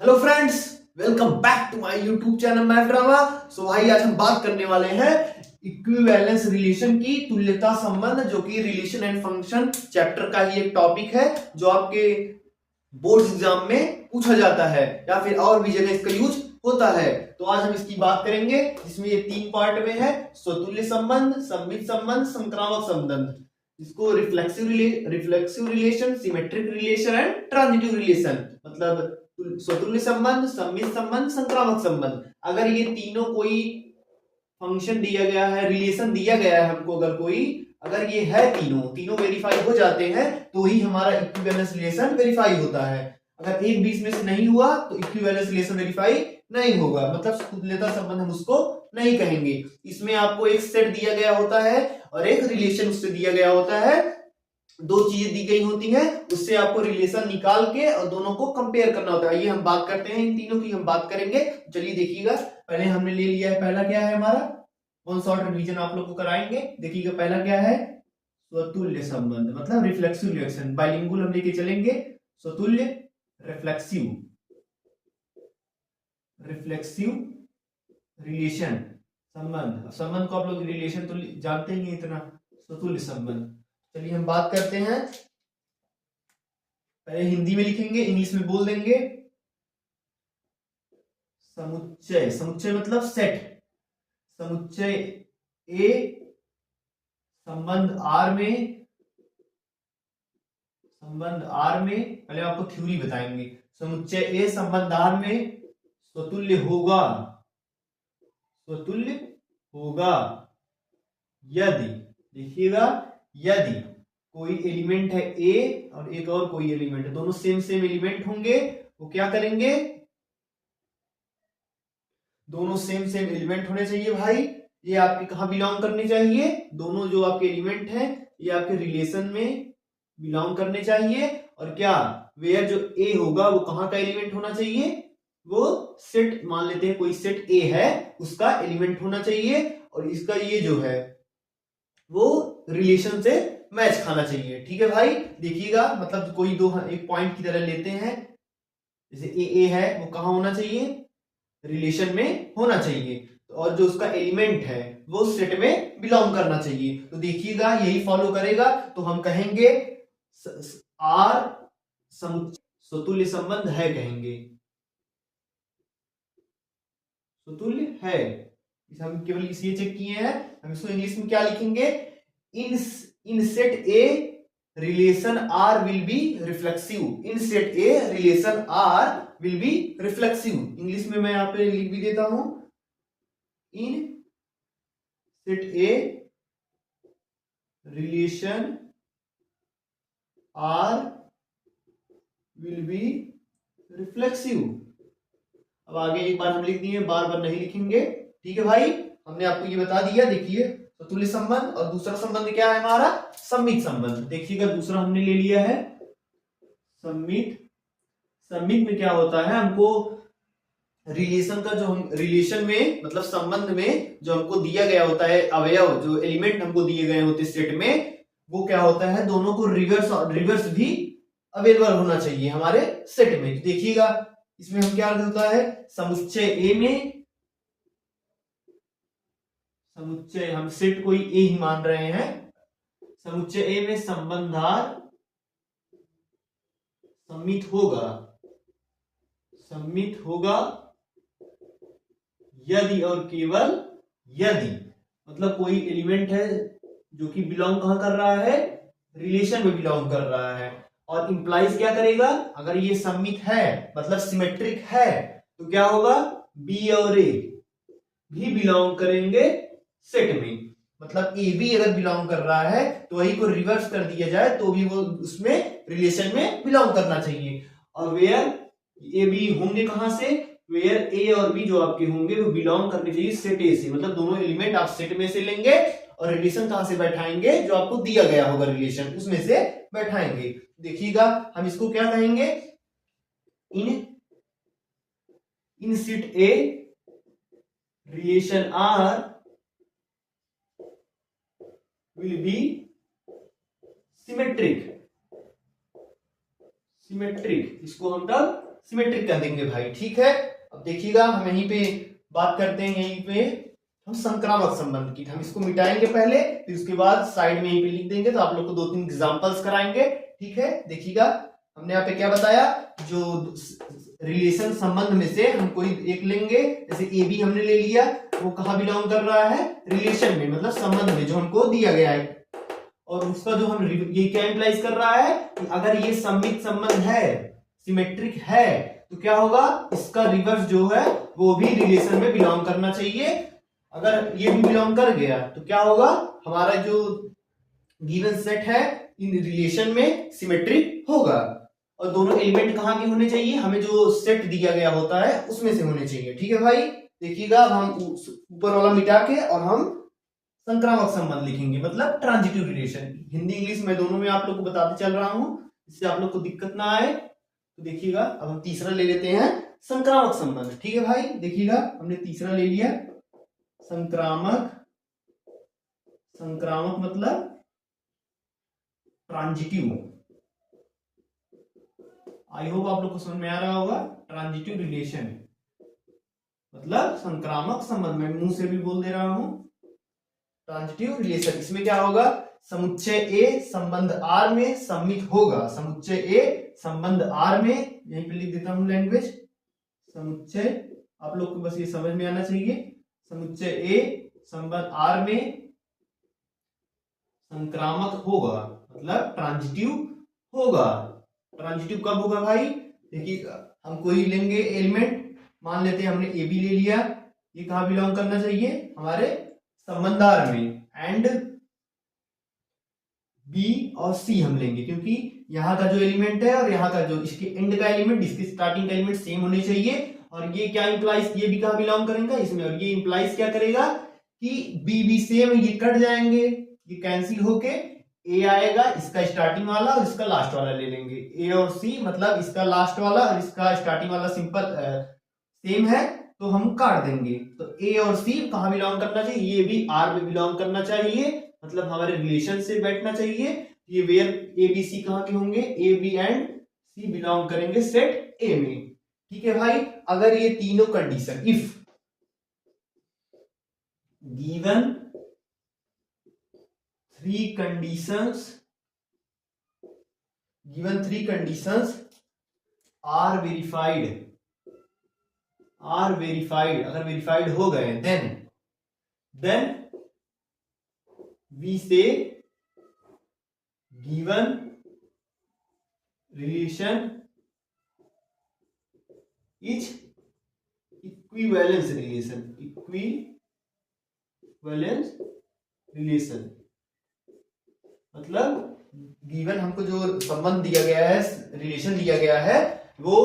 Hello friends, welcome back to my YouTube channel math drama. भाई आज हम बात करने वाले हैं इक्विवेलेंस रिलेशन की, तुल्यता संबंध, जो कि रिलेशन एंड फंक्शन चैप्टर का ही एक टॉपिक है जो आपके बोर्ड एग्जाम में पूछा जाता है या फिर और भी जगह इसका यूज होता है। तो आज हम इसकी बात करेंगे, जिसमें ये तीन पार्ट में है: स्वतुल्य संबंध, सममित संबंध, संक्रामक संबंध। इसको reflexive relation, symmetric relation and transitive relation, मतलब स्वतुल्य संबंध, सममित संबंध, संक्रामक संबंध। अगर ये तीनों कोई फंक्शन दिया गया है, रिलेशन दिया गया है हमको, अगर ये है तीनों वेरीफाई हो जाते हैं तो ही हमारा इक्विवेलेंस रिलेशन वेरीफाई होता है। अगर एक बीच में से नहीं हुआ तो इक्विवेलेंस रिलेशन वेरीफाई नहीं होगा, मतलब तुल्यता संबंध हम उसको नहीं कहेंगे। इसमें आपको एक सेट दिया गया होता है और एक रिलेशन उससे दिया गया होता है, दो चीजें दी गई होती हैं, उससे आपको रिलेशन निकाल के और दोनों को कंपेयर करना होता है। ये हम बात करते हैं, इन तीनों की हम बात करेंगे। चलिए देखिएगा, पहले हमने ले लिया है, पहला क्या है हमारा, वन शॉट रिवीजन आप लोग को कराएंगे। देखिएगा पहला क्या है, स्वतुल्य संबंध, मतलब रिफ्लेक्सिव रिलेशन। बाइलिंगुअल हम लेके चलेंगे, स्वतुल्य, रिफ्लेक्सिव, रिफ्लेक्सिव रिलेशन संबंध। संबंध को आप लोग रिलेशन तो जानते ही हैं इतना, स्वतुल्य संबंध। चलिए हम बात करते हैं, पहले हिंदी में लिखेंगे, इंग्लिश में बोल देंगे। समुच्चय, समुच्चय मतलब सेट। समुच्चय ए संबंध आर में, पहले आपको थ्योरी बताएंगे। समुच्चय ए संबंध आर में स्वतुल्य होगा, स्वतुल्य होगा यदि, देखिएगा, यदि कोई एलिमेंट है ए और एक और कोई एलिमेंट है, दोनों सेम एलिमेंट होंगे, वो क्या करेंगे, दोनों सेम एलिमेंट होने चाहिए भाई। ये आपके कहां बिलोंग करने चाहिए, दोनों जो आपके एलिमेंट हैं ये आपके रिलेशन में बिलोंग करने चाहिए। और क्या, वेयर जो ए होगा वो कहां का एलिमेंट होना चाहिए, वो सेट, मान लेते हैं कोई सेट ए है, उसका एलिमेंट होना चाहिए। और इसका ये जो है वो रिलेशन से मैच खाना चाहिए। ठीक है भाई, देखिएगा, मतलब कोई दो एक पॉइंट की तरह लेते हैं, जैसे ए है वो कहां होना चाहिए, रिलेशन में होना चाहिए, और जो उसका एलिमेंट है वो सेट में बिलोंग करना चाहिए। तो देखिएगा यही फॉलो करेगा, तो हम कहेंगे आर स्वतुल्य संबंध है, कहेंगे स्वतुल्य है। हम केवल इसलिए चेक किए हैं, हम इसको इंग्लिश में क्या लिखेंगे, in set A relation R will be reflexive, in set A relation R will be reflexive. English में मैं यहां पे लिख भी देता हूं, in set A relation R will be reflexive. अब आगे एक बार हम लिख दिए, बार बार नहीं लिखेंगे। ठीक है भाई, हमने आपको ये बता दिया। देखिए, तो तुल्य संबंध, और दूसरा संबंध क्या है हमारा, सममित संबंध। देखिएगा दूसरा हमने ले लिया है सममित। सममित में क्या होता है, हमको रिलेशन का, जो हम रिलेशन में, मतलब संबंध में जो हमको दिया गया होता है अवयव, जो एलिमेंट हमको दिए गए होते सेट में, वो क्या होता है, दोनों को रिवर्स भी अवेलेबल होना चाहिए हमारे सेट में। देखिएगा इसमें हम क्या होता है, समुच्चय ए में, समुच्चय हम सेट कोई ए ही मान रहे हैं, समुच्चय ए में संबंधार सम्मित होगा यदि और केवल यदि, मतलब कोई एलिमेंट है जो कि बिलोंग कहां कर रहा है, रिलेशन में बिलोंग कर रहा है। और इंप्लाइज क्या करेगा, अगर ये सम्मित है मतलब सिमेट्रिक है, तो क्या होगा, बी और ए भी बिलोंग करेंगे सेट में। मतलब ए बी अगर बिलोंग कर रहा है तो वही को रिवर्स कर दिया जाए तो भी वो उसमें रिलेशन में बिलोंग करना चाहिए। और वेयर ए बी होंगे कहां से, वेयर ए और बी जो आपके होंगे वो बिलोंग करने चाहिए सेट ए से, मतलब दोनों एलिमेंट आप सेट में से लेंगे और रिलेशन कहां से बैठाएंगे, जो आपको दिया गया होगा रिलेशन उसमें से बैठाएंगे। देखिएगा हम इसको क्या कहेंगे, in set A relation R will be symmetric, इसको हम तब सिमेट्रिक कह देंगे भाई। ठीक है, अब देखिएगा हम यहीं पे बात करते हैं, यहीं पे हम संक्रामक संबंध की। हम इसको मिटाएंगे पहले, फिर उसके बाद साइड में यहीं पे लिख देंगे, तो आप लोग को 2-3 एग्जांपल्स कराएंगे। ठीक है, देखिएगा हमने यहाँ पे क्या बताया, जो रिलेशन संबंध में से हम कोई एक लेंगे, जैसे ए बी हमने ले लिया, वो कहाँ बिलोंग कर रहा है, रिलेशन में, मतलब संबंध में जो हमको दिया गया है। और उसका जो हम ये क्या इंप्लाइज कर रहा है कि अगर ये सममित संबंध है, सिमेट्रिक है, तो क्या होगा, इसका रिवर्स जो है वो भी रिलेशन में बिलोंग करना चाहिए। अगर ये भी बिलोंग कर गया तो क्या होगा, हमारा जो गिवन सेट है इन रिलेशन में सिमेट्रिक होगा। और दोनों एलिमेंट कहाँ के होने चाहिए, हमें जो सेट दिया गया होता है उसमें से होने चाहिए। ठीक है भाई, देखिएगा हम ऊपर वाला मिटा के और हम संक्रामक संबंध लिखेंगे, मतलब ट्रांजिटिव रिलेशन। हिंदी इंग्लिश में दोनों में आप लोग को बताते चल रहा हूं, इससे आप लोग को दिक्कत ना आए। तो देखिएगा अब हम तीसरा ले लेते हैं, संक्रामक संबंध। ठीक है भाई, देखिएगा हमने तीसरा ले लिया, संक्रामक। संक्रामक मतलब ट्रांजिटिव। आई होप आप लोग को समझ में आ रहा होगा। ट्रांजिटिव रिलेशन मतलब संक्रामक संबंध, मैं मुंह से भी बोल दे रहा हूं, ट्रांजिटिव रिलेशन। इसमें क्या होगा, समुच्चय ए संबंध आर में सम्मित होगा। समुच्चय ए संबंध आर में, यहीं पे लिख देता हूं लैंग्वेज, समुच्चय, आप लोग को बस ये समझ में आना चाहिए, समुच्चय ए संबंध आर में संक्रामक होगा, मतलब ट्रांजिटिव होगा। ट्रांजिटिव कब होगा भाई, देखिए हम कोई लेंगे एलिमेंट, मान लेते हैं हमने ए बी ले लिया, ये कहां बिलोंग करना चाहिए, हमारे संबंध आर में। एंड बी और सी हम लेंगे, क्योंकि यहाँ का जो एलिमेंट है और यहाँ का जो इसके एंड का एलिमेंट, इसके स्टार्टिंग का एलिमेंट सेम होने चाहिए। और ये क्या इंप्लाइज, ये भी कहां बिलोंग करेगा, इसमें। और ये इंप्लाइज क्या करेगा कि बी बी सेम, ये कट जाएंगे, ये कैंसिल होके ए आएगा, इसका स्टार्टिंग वाला और इसका लास्ट वाला ले लेंगे। ए और सी मतलब इसका लास्ट वाला और इसका स्टार्टिंग वाला सिंपल सेम है, तो हम काट देंगे। तो ए और सी कहां बिलोंग करना चाहिए, ये भी आर में बिलोंग करना चाहिए, मतलब हमारे रिलेशन से बैठना चाहिए। ये वेयर ए बी सी कहां के होंगे, A B and C belong करेंगे सेट ए में। ठीक है भाई, अगर ये तीनों condition, if given 3 conditions, given 3 conditions are verified, अगर वेरीफाइड हो गए, then we say given relation is equivalence relation, मतलब गिवन हमको जो संबंध दिया गया है, रिलेशन दिया गया है, वो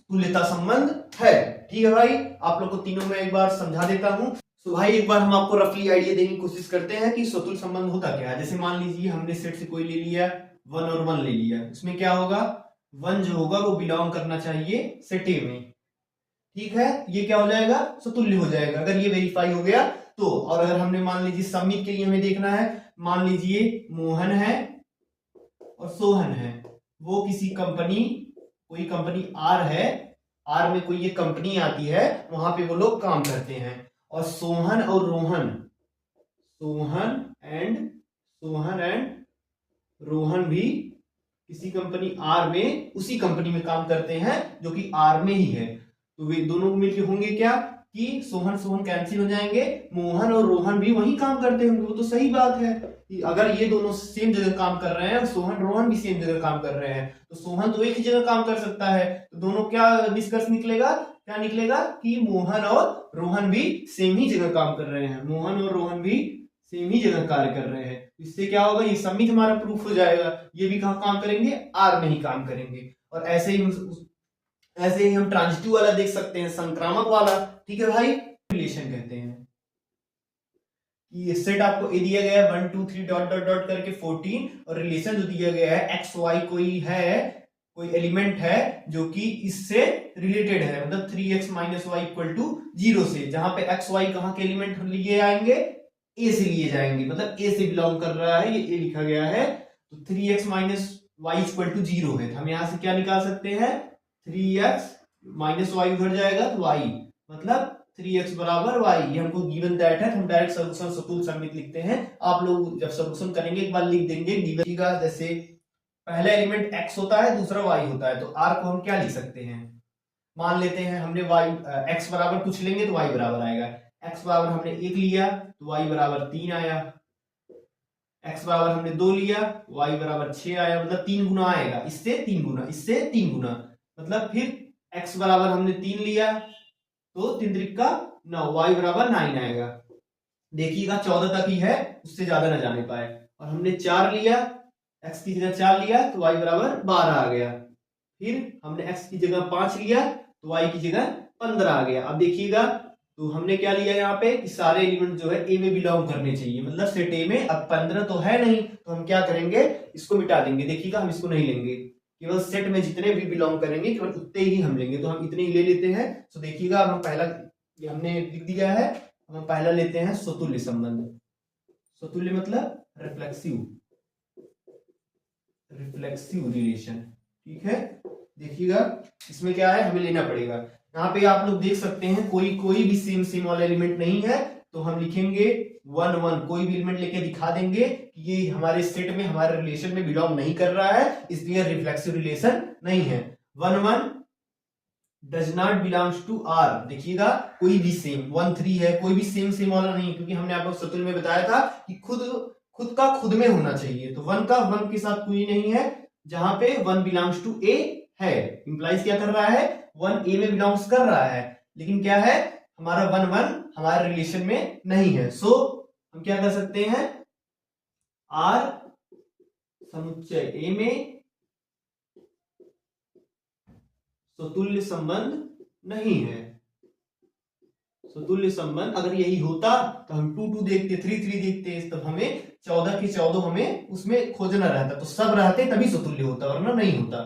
तुल्यता संबंध है। ठीक है भाई, आप लोग को तीनों में एक बार समझा देता हूं। तो भाई एक बार हम आपको रफली आइडिया देने की कोशिश करते हैं कि स्वतुल्य संबंध होता क्या है। जैसे मान लीजिए हमने सेट से कोई ले लिया 1 और 1 ले लिया, इसमें क्या होगा, 1 जो होगा वो बिलोंग करना चाहिए सेट ए में। ठीक है, ये क्या हो जाएगा, स्वतुल्य हो जाएगा अगर ये वेरीफाई हो गया तो। और अगर हमने मान लीजिए सम्मित के लिए हमें देखना है, मान लीजिए मोहन है और सोहन है, वो किसी कंपनी, कोई कंपनी आर है, आर में कोई ये कंपनी आती है, वहां पे वो लोग काम करते हैं। और सोहन और रोहन, सोहन एंड रोहन भी किसी कंपनी आर में, उसी कंपनी में काम करते हैं जो कि आर में ही है। तो वे दोनों मिलकर होंगे क्या कि सोहन सोहन कैंसिल हो जाएंगे, मोहन और रोहन भी वही काम करते होंगे। वो तो सही बात है कि अगर ये दोनों सेम जगह काम कर रहे हैं, सोहन रोहन भी सेम जगह काम कर रहे हैं, तो सोहन तो एक ही जगह काम कर सकता है। तो दोनों क्या निष्कर्ष निकलेगा, क्या निकलेगा कि मोहन और रोहन भी सेम ही जगह काम कर रहे हैं, मोहन और रोहन भी सेम ही जगह कार्य कर रहे हैं। इससे क्या होगा, ये सम्मित हमारा प्रूफ हो जाएगा। ये भी कहाँ काम करेंगे, आर में ही काम करेंगे। और ऐसे ही हम ट्रांजिटिव वाला देख सकते हैं, संक्रामक वाला। ठीक है भाई, रिलेशन कहते हैं कि ये सेट आपको ए दिया गया है 1 2 3 डॉट डॉट डॉट करके 14, और रिलेशन जो दिया गया है एक्स वाई कोई एलिमेंट है जो कि इससे रिलेटेड है, मतलब 3x - y = 0 से, जहां पे x y कहां के एलिमेंट लिए आएंगे, ए से लिए जाएंगे, मतलब ए से बिलोंग कर रहा है, ये ए लिखा गया है। तो 3x - y = 0 है, हम यहां से क्या निकाल सकते हैं, 3x माइनस वाई उधर जाएगा तो y, मतलब 3x बराबर y। ये हमको गिवन दैट है, हम डायरेक्ट सॉल्यूशन सतुल समीत लिखते हैं। आप लोग जब सॉल्यूशन करेंगे एक बार लिख देंगे गिवन का, जैसे पहला एलिमेंट x होता है, दूसरा y होता है, तो r को हम क्या लिख सकते हैं, मान लेते हैं हमने x बराबर कुछ लेंगे तो y बराबर आएगा। x बराबर हमने 1 लिया तो y बराबर 3 आया, x बराबर हमने 2 लिया, y बराबर 6 आया, मतलब 3 गुना आएगा, इससे 3 गुना, इससे 3 गुना, मतलब फिर x बराबर हमने 3 लिया तो 3 त्रिका 9, y बराबर 9 आएगा। देखिएगा 14 तक ही है, उससे ज्यादा ना जाने पाए। और हमने 4 लिया, x की जगह 4 लिया तो y बराबर 12 आ गया। फिर हमने x की जगह 5 लिया तो y की जगह 15 आ गया। अब देखिएगा तो हमने क्या लिया यहाँ पे कि सारे एलिमेंट जो है ए में बिलोंग करने चाहिए, मतलब सेट ए में। अब 15 तो है नहीं तो हम क्या करेंगे, इसको मिटा देंगे। देखिएगा हम इसको नहीं लेंगे, केवल सेट में जितने भी बिलोंग करेंगे केवल उतने ही हम लेंगे, तो हम इतने ही ले लेते हैं। तो देखिएगा अब हम पहला ये हमने लिख दिया है, हम पहला लेते हैं स्वतुल्य संबंध। स्वतुल्य मतलब रिफ्लेक्सिव रिलेशन, ठीक है। देखिएगा इसमें क्या है, हमें लेना पड़ेगा। यहाँ पे आप लोग देख सकते हैं कोई भी सेम वाला एलिमेंट नहीं है, तो हम लिखेंगे 1 1, कोई भी एलिमेंट लेके दिखा देंगे कि ये हमारे सेट में, हमारे रिलेशन में बिलोंग नहीं कर रहा है, इसलिए रिफ्लेक्सिव रिलेशन नहीं है। 1 1 does not belongs to R. देखिएगा कोई भी सेम 1 3 है, कोई भी सेम वाला नहीं, क्योंकि हमने आपको सतुल्य में बताया था कि खुद का खुद में होना चाहिए। तो 1 का 1 के साथ कोई नहीं है, जहां पे 1 बिलोंग्स टू ए है, इंप्लाइज क्या कर रहा है, 1 ए में बिलोंग्स कर रहा है, लेकिन क्या है हमारा 1 1 हमारे रिलेशन में नहीं है। सो हम क्या कर सकते हैं, आर समुच्चय ए में स्वतुल्य संबंध नहीं है। स्वतुल्य संबंध अगर यही होता तो हम 2 2 देखते, 3 3 देखते, तब हमें 14 के 14 हमें उसमें खोजना रहता, तो सब रहते तभी स्वतुल्य होता, वरना नहीं होता।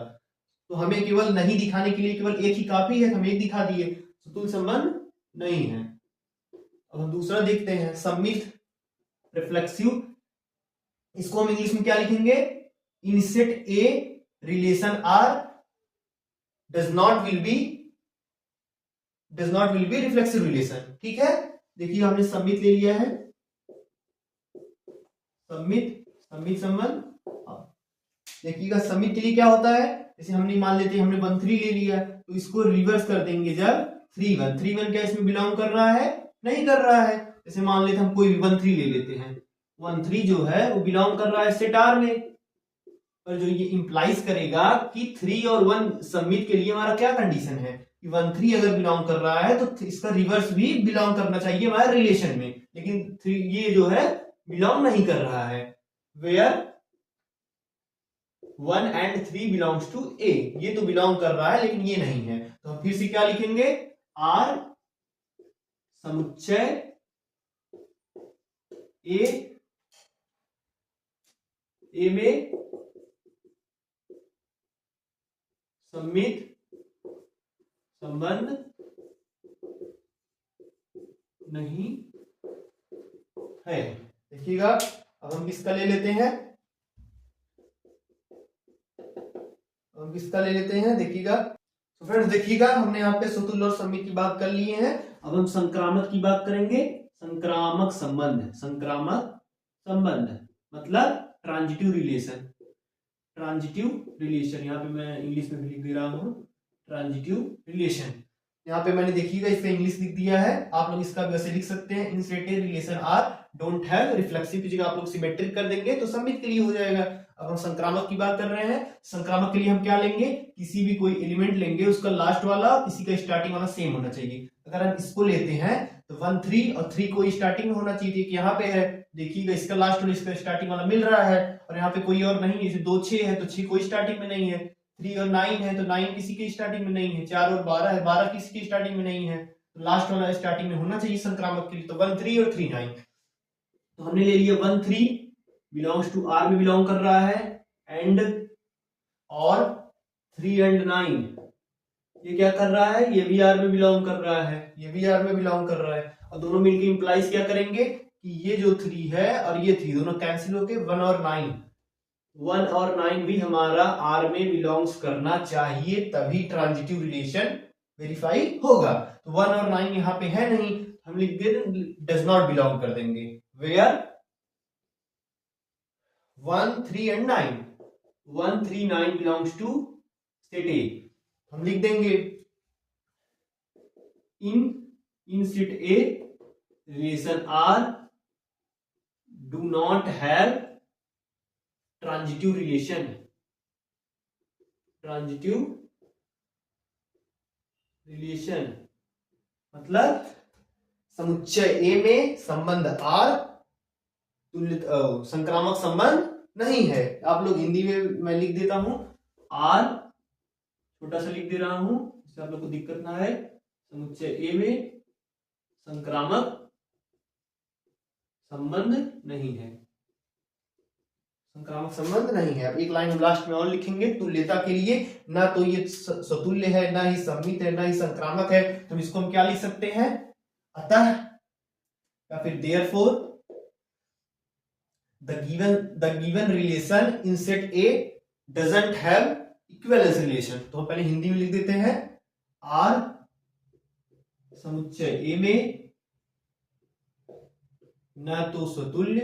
तो हमें केवल नहीं दिखाने के लिए केवल एक ही काफी है, हम एक दिखा दिए, स्वतुल्य संबंध नहीं है। अब हम दूसरा देखते हैं, सममित रिफ्लेक्सिव। इसको हम इंग्लिश में क्या लिखेंगे, in set A relation R does not will be reflexive relation, ठीक है। देखिए हमने सम्मित ले लिया है, सम्मित संबंध। देखिएगा सम्मित के लिए क्या होता है, जैसे हमने मान लेते हैं हमने 1 3 ले लिया, तो इसको रिवर्स कर देंगे जब 3 1 क्या इसमें बिलोंग कर रहा है, नहीं कर रहा है। जैसे मान लेते हम कोई भी 1 3 ले लेते हैं, 1 3 जो है वो बिलोंग कर रहा है सेट आर में, और जो ये इंप्लाइज करेगा कि 3 और 1 सम्मित के लिए हमारा क्या कंडीशन है कि 1 3 अगर बिलोंग कर रहा है तो इसका रिवर्स भी बिलोंग करना चाहिए हमारे रिलेशन में, लेकिन 3 ये जो है बिलोंग नहीं कर रहा है, वेयर 1 and 3 बिलोंग्स टू ए। ये तो बिलोंग कर रहा है लेकिन ये नहीं है, तो हम फिर से क्या लिखेंगे, आर समुच्चय ए में सम्मित संबंध नहीं है। देखिएगा अब हम किसका ले लेते हैं, देखिएगा। तो फ्रेंड्स देखिएगा हमने यहाँ पे स्वतुल्य और सम्मित की बात कर लिए हैं, अब हम संक्रामक की बात करेंगे। संक्रामक संबंध मतलब ट्रांजिटिव रिलेशन, यहाँ पे मैं इंग्लिश में भी लिख दे रहा हूँ, ट्रांजिटिव रिलेशन। यहाँ पे मैंने देखिएगा इसका इंग्लिश लिख दिया है, आप लोग इसका वैसे लिख सकते हैं, in set relation R don't have reflexive की जगह आप लोग सिमेट्रिक कर देंगे तो सम्मित के लिए हो जाएगा। अब हम संक्रामक की बात कर रहे हैं, संक्रामक के लिए हम क्या लेंगे, किसी भी कोई एलिमेंट लेंगे उसका लास्ट वाला किसी का स्टार्टिंग वाला सेम होना चाहिए। अगर हम इसको लेते हैं तो 1 3 और 3 को स्टार्टिंग में होना चाहिए कि यहाँ पे है, देखिएगा इसका लास्ट और इसका स्टार्टिंग वाला मिल रहा है, और यहाँ पे कोई और नहीं, जैसे 2 6 है तो 6 कोई स्टार्टिंग में नहीं है, 3 और 9 है तो 9 किसी की स्टार्टिंग में नहीं है, 4 और 12 है, 12 किसी की स्टार्टिंग में नहीं है, तो लास्ट वाला स्टार्टिंग में होना चाहिए संक्रामक के लिए। तो 1 3 और 3 9, तो हमने ले लिया 1 3 बिलोंग्स टू आर में बिलोंग कर रहा है, एंड और 3 and 9 ये क्या कर रहा है, ये भी आर में बिलोंग कर रहा है, ये भी आर में बिलोंग कर रहा है, और दोनों मिलकर इंप्लाइज क्या करेंगे कि ये जो 3 है और ये 3 दोनों कैंसिल होके 1 और 9 1 और 9 भी हमारा आर में बिलोंग्स करना चाहिए, तभी ट्रांजिटिव रिलेशन वेरीफाई होगा। तो 1 और 9 यहाँ पे है नहीं, हम लिख देंगे डज नॉट बिलोंग कर देंगे। Where 1 3 and 9, 1 3 9 belongs to set A, हम लिख देंगे in set A relation R do not have transitive relation, transitive relation मतलब समुच्चय ए में संबंध आर तुल्य संक्रामक संबंध नहीं है। आप लोग हिंदी में मैं लिख देता हूं, आर छोटा सा लिख दे रहा हूं, इससे आप लोग को दिक्कत ना है। समुच्चय ए में संक्रामक संबंध नहीं है, संक्रामक संबंध नहीं है। अब एक लाइन हम लास्ट में और लिखेंगे तुल्यता के लिए, ना तो ये सतुल्य है, ना ही सम्मित है, ना ही संक्रामक है, तो इसको हम क्या लिख सकते हैं, अतः या फिर therefore the given relation in set A doesn't have equivalence relation। तो हम पहले हिंदी में लिख देते हैं, R समुच्चय A में न तो स्वतुल्य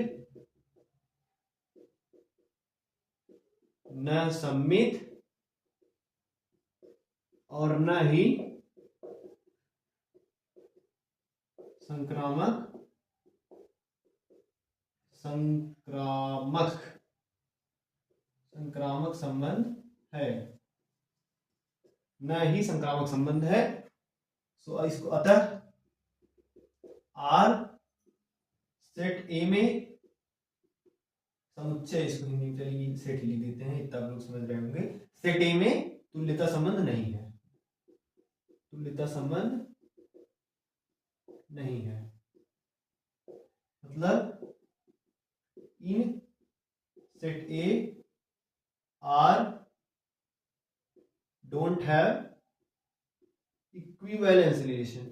न सम्मित और न ही संक्रामक संबंध है, न ही संक्रामक संबंध है। सो इसको अतः आर सेट ए में समुच्चय, इसको हिंदी में चलिए सेट ही लिख देते हैं, इतना आप लोग समझ रहे होंगे। सेट ए में तुल्यता संबंध नहीं है, तुल्यता संबंध नहीं है मतलब इन set A R don't have equivalence relation.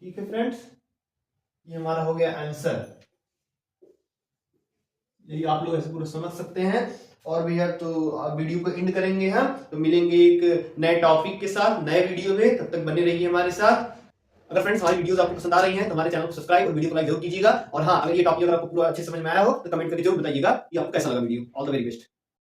ठीक है फ्रेंड्स, ये हमारा हो गया आंसर। यही आप लोग ऐसे पूरा समझ सकते हैं। और भी है तो वीडियो को एंड करेंगे हम, तो मिलेंगे एक नए टॉपिक के साथ नए वीडियो में, तब तक बने रहिए हमारे साथ। अगर फ्रेंड्स हमारी वीडियोस आपको पसंद आ रही हैं तो हमारे चैनल को सब्सक्राइब और वीडियो को लाइक जरूर कीजिएगा। और हाँ, अगर ये टॉपिक अगर आपको पूरा अच्छे समझ में आया हो तो कमेंट करके जरूर बताइएगा कि आपको कैसा लगा video. All the very best.